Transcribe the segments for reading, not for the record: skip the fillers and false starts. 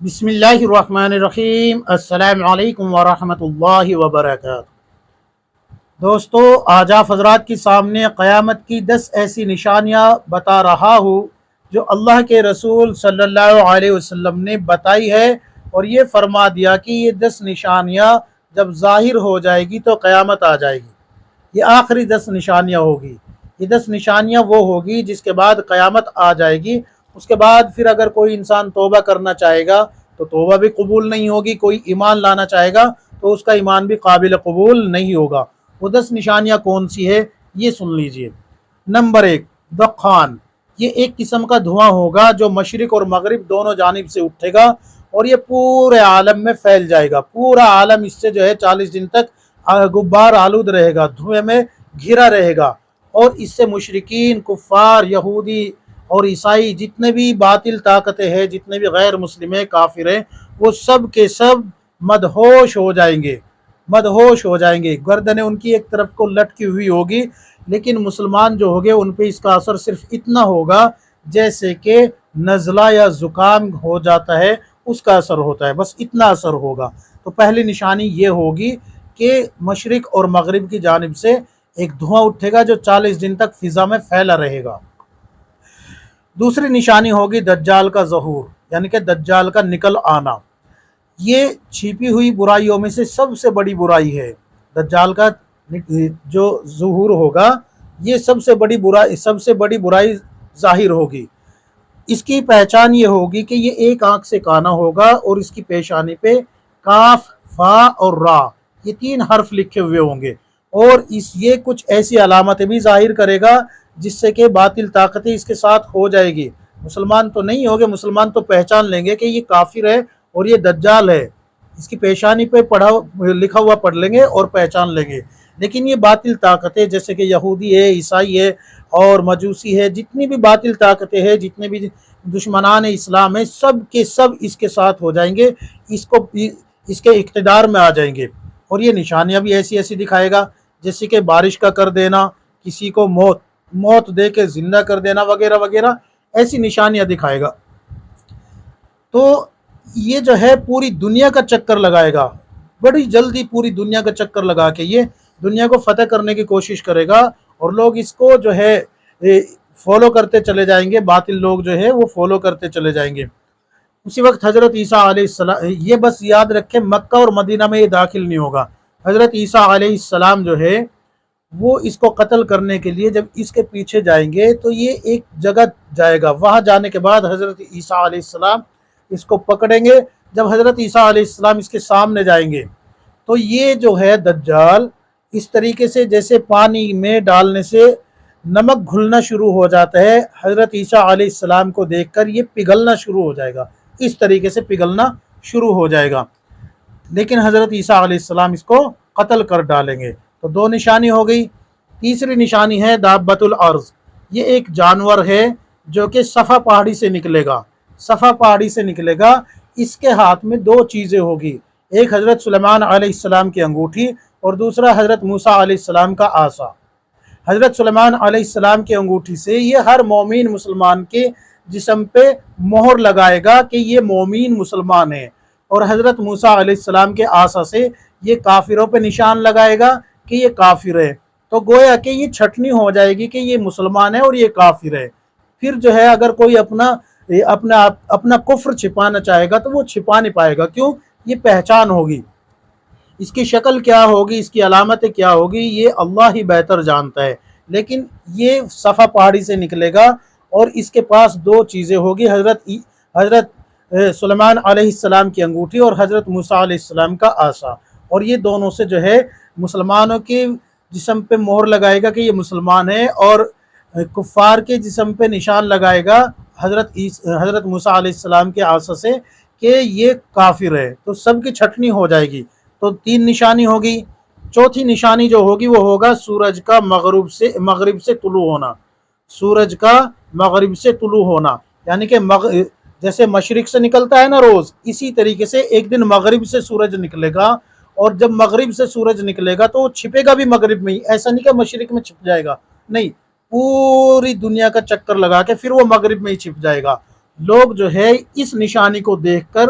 بسم اللہ الرحمن الرحیم۔ السلام علیکم ورحمۃ اللہ وبرکاتہ۔ دوستو، آج آپ حضرات کے سامنے قیامت کی 10 ایسی نشانیاں بتا رہا ہوں جو اللہ کے رسول صلی اللہ علیہ وسلم نے بتائی ہے، اور یہ فرما دیا کہ یہ 10 نشانیاں جب ظاہر ہو جائے گی تو قیامت آ جائے گی۔ یہ آخری 10 نشانیاں ہوگی۔ یہ 10 نشانیاں وہ ہوگی جس کے بعد قیامت آ جائے گی۔ اس کے بعد پھر اگر کوئی انسان توبہ کرنا چاہے گا تو توبہ بھی قبول نہیں ہوگی، کوئی ایمان لانا چاہے گا تو اس کا ایمان بھی قابل قبول نہیں ہوگا۔ وہ 10 نشانیاں کون سی ہے یہ سن لیجئے۔ نمبر 1، دخان۔ یہ ایک قسم کا دھواں ہوگا جو مشرق اور مغرب دونوں جانب سے اٹھے گا اور یہ پورے عالم میں پھیل جائے گا۔ پورا عالم اس سے 40 دن تک غبار آلود رہے گا، دھوئے میں گھرا رہے گا، اور اس سے مشرکین، کفار، یہودی اور عیسائی، جتنے بھی باطل طاقتیں ہیں، جتنے بھی غیر مسلم کافر ہیں، وہ سب کے سب مدہوش ہو جائیں گے، مدہوش ہو جائیں گے۔ گردنیں ان کی ایک طرف کو لٹکی ہوئی ہوگی، لیکن مسلمان جو ہوگے ان پہ اس کا اثر صرف اتنا ہوگا جیسے کہ نزلہ یا زکام ہو جاتا ہے، اس کا اثر ہوتا ہے، بس اتنا اثر ہوگا۔ تو پہلی نشانی یہ ہوگی کہ مشرق اور مغرب کی جانب سے ایک دھواں اٹھے گا جو 40 دن تک فضا میں پھیلا رہے گا۔ دوسری نشانی ہوگی دجال کا ظہور، یعنی کہ دجال کا نکل آنا۔ یہ چھپی ہوئی برائیوں میں سے سب سے بڑی برائی ہے۔ دجال کا جو ظہور ہوگا یہ سب سے بڑی برائی ظاہر ہوگی۔ اس کی پہچان یہ ہوگی کہ یہ ایک آنکھ سے کانا ہوگا اور اس کی پیشانی پہ کاف، فا اور را، یہ 3 حرف لکھے ہوئے ہوں گے، اور یہ کچھ ایسی علامتیں بھی ظاہر کرے گا جس سے کہ باطل طاقتیں اس کے ساتھ ہو جائے گی۔ مسلمان تو نہیں ہوگے، مسلمان تو پہچان لیں گے کہ یہ کافر ہے اور یہ دجال ہے، اس کی پیشانی پہ لکھا ہوا پڑھ لیں گے اور پہچان لیں گے، لیکن یہ باطل طاقتیں جیسے کہ یہودی ہے، عیسائی ہے اور مجوسی ہے، جتنی بھی باطل طاقتیں ہیں، جتنے بھی دشمنان اسلام ہیں، سب کے سب اس کے ساتھ ہو جائیں گے، اس کے اقتدار میں آ جائیں گے۔ اور یہ نشانیاں بھی ایسی ایسی دکھائے گا جیسے کہ بارش کا کر دینا، کسی کو موت دے کے زندہ کر دینا وغیرہ وغیرہ، ایسی نشانیاں دکھائے گا۔ تو یہ جو ہے پوری دنیا کا چکر لگائے گا، بڑی جلدی پوری دنیا کا چکر لگا کے یہ دنیا کو فتح کرنے کی کوشش کرے گا، اور لوگ اس کو جو ہے فالو کرتے چلے جائیں گے، باطل لوگ جو ہے وہ فالو کرتے چلے جائیں گے۔ اسی وقت حضرت عیسیٰ علیہ السلام، یہ بس یاد رکھیں مکہ اور مدینہ میں یہ داخل نہیں ہوگا۔ حضرت عیسیٰ علیہ السلام جو ہے وہ اس کو قتل کرنے کے لیے جب اس کے پیچھے جائیں گے تو یہ ایک جگہ جائے گا، وہاں جانے کے بعد حضرت عیسیٰ علیہ السلام اس کو پکڑیں گے۔ جب حضرت عیسیٰ علیہ السلام اس کے سامنے جائیں گے تو یہ جو ہے دجال اس طریقے سے جیسے پانی میں ڈالنے سے نمک گھلنا شروع ہو جاتا ہے، حضرت عیسیٰ علیہ السلام کو دیکھ کر یہ پگھلنا شروع ہو جائے گا، اس طریقے سے پگھلنا شروع ہو جائے گا، لیکن حضرت عیسیٰ علیہ السلام اس کو قتل کر ڈالیں گے۔ تو 2 نشانی ہو گئی۔ تیسری نشانی ہے دابۃ الارض۔ یہ ایک جانور ہے جو کہ صفا پہاڑی سے نکلے گا، صفا پہاڑی سے نکلے گا۔ اس کے ہاتھ میں 2 چیزیں ہوگی، ایک حضرت سلیمان علیہ السلام کی انگوٹھی اور دوسرا حضرت موسیٰ علیہ السلام کا عصا۔ حضرت سلیمان علیہ السلام کی انگوٹھی سے یہ ہر مومن مسلمان کے جسم پہ مہر لگائے گا کہ یہ مومن مسلمان ہے، اور حضرت موسیٰ علیہ السلام کے عصا سے یہ کافروں پہ نشان لگائے گا کہ یہ کافر ہے۔ تو گویا کہ یہ چھٹنی ہو جائے گی کہ یہ مسلمان ہے اور یہ کافر ہے۔ پھر جو ہے اگر کوئی اپنا کفر چھپانا چاہے گا تو وہ چھپا نہیں پائے گا، کیوں؟ یہ پہچان ہوگی۔ اس کی شکل کیا ہوگی، اس کی علامتیں کیا ہوگی، یہ اللہ ہی بہتر جانتا ہے، لیکن یہ صفا پہاڑی سے نکلے گا اور اس کے پاس 2 چیزیں ہوگی، حضرت سلیمان علیہ السلام کی انگوٹھی اور حضرت موسیٰ علیہ السلام کا عصا، اور یہ دونوں سے جو ہے مسلمانوں کے جسم پہ مہر لگائے گا کہ یہ مسلمان ہے، اور کفار کے جسم پہ نشان لگائے گا حضرت موسیٰ علیہ السلام کے عصا سے کہ یہ کافر ہے۔ تو سب کی چھٹنی ہو جائے گی۔ تو 3 نشانی ہوگی۔ چوتھی نشانی جو ہوگی وہ ہوگا سورج کا مغرب سے طلوع ہونا، سورج کا مغرب سے طلوع ہونا، یعنی کہ جیسے مشرق سے نکلتا ہے نا روز، اسی طریقے سے ایک دن مغرب سے سورج نکلے گا، اور جب مغرب سے سورج نکلے گا تو وہ چھپے گا بھی مغرب میں ہی، ایسا نہیں کہ مشرق میں چھپ جائے گا، نہیں، پوری دنیا کا چکر لگا کے پھر وہ مغرب میں ہی چھپ جائے گا۔ لوگ جو ہے اس نشانی کو دیکھ کر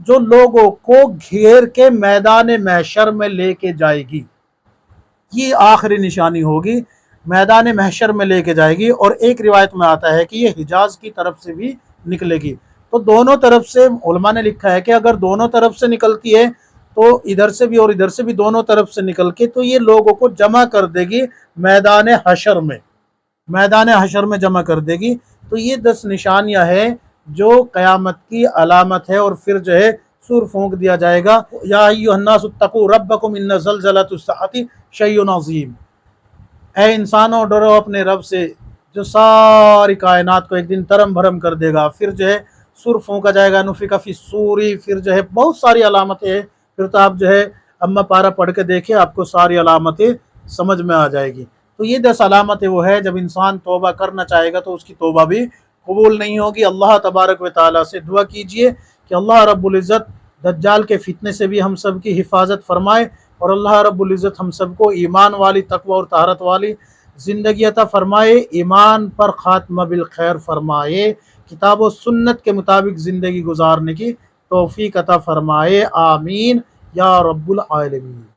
جو لوگوں کو گھیر کے میدان محشر میں لے کے جائے گی، یہ آخری نشانی ہوگی، میدان محشر میں لے کے جائے گی۔ اور ایک روایت میں آتا ہے کہ یہ حجاز کی طرف سے بھی نکلے گی۔ تو دونوں طرف سے علماء نے لکھا ہے کہ اگر دونوں طرف سے نکلتی ہے تو ادھر سے بھی اور ادھر سے بھی دونوں طرف سے نکل کے تو یہ لوگوں کو جمع کر دے گی میدان حشر میں، میدان حشر میں جمع کر دے گی۔ تو یہ 10 نشانیاں ہیں جو قیامت کی علامت ہے۔ اور پھر جو ہے سور پھونک دیا جائے گا، یا ایھا الناس اتقوا ربکم ان زلزلۃ الساعۃ شیء عظیم، اے انسانوں ڈرو اپنے رب سے جو ساری کائنات کو ایک دن ترم بھرم کر دے گا۔ پھر جو ہے سور پھونکا جائے گا، نفخ فی الصور، پھر جو ہے بہت ساری علامتیں ہیں۔ پھر تو آپ جو ہے اما پارہ پڑھ کے دیکھیں، آپ کو ساری علامتیں سمجھ میں آ جائے گی۔ تو یہ 10 علامتیں وہ ہے جب انسان توبہ کرنا چاہے گا تو اس کی توبہ بھی قبول نہیں ہوگی۔ اللہ تبارک و تعالیٰ سے دعا کیجئے کہ اللہ رب العزت دجال کے فتنے سے بھی ہم سب کی حفاظت فرمائے، اور اللہ رب العزت ہم سب کو ایمان والی، تقوی اور طہارت والی زندگی عطا فرمائے، ایمان پر خاتمہ بالخیر فرمائے، کتاب و سنت کے مطابق زندگی گزارنے کی توفیق عطا فرمائے، آمین یا رب العالمین۔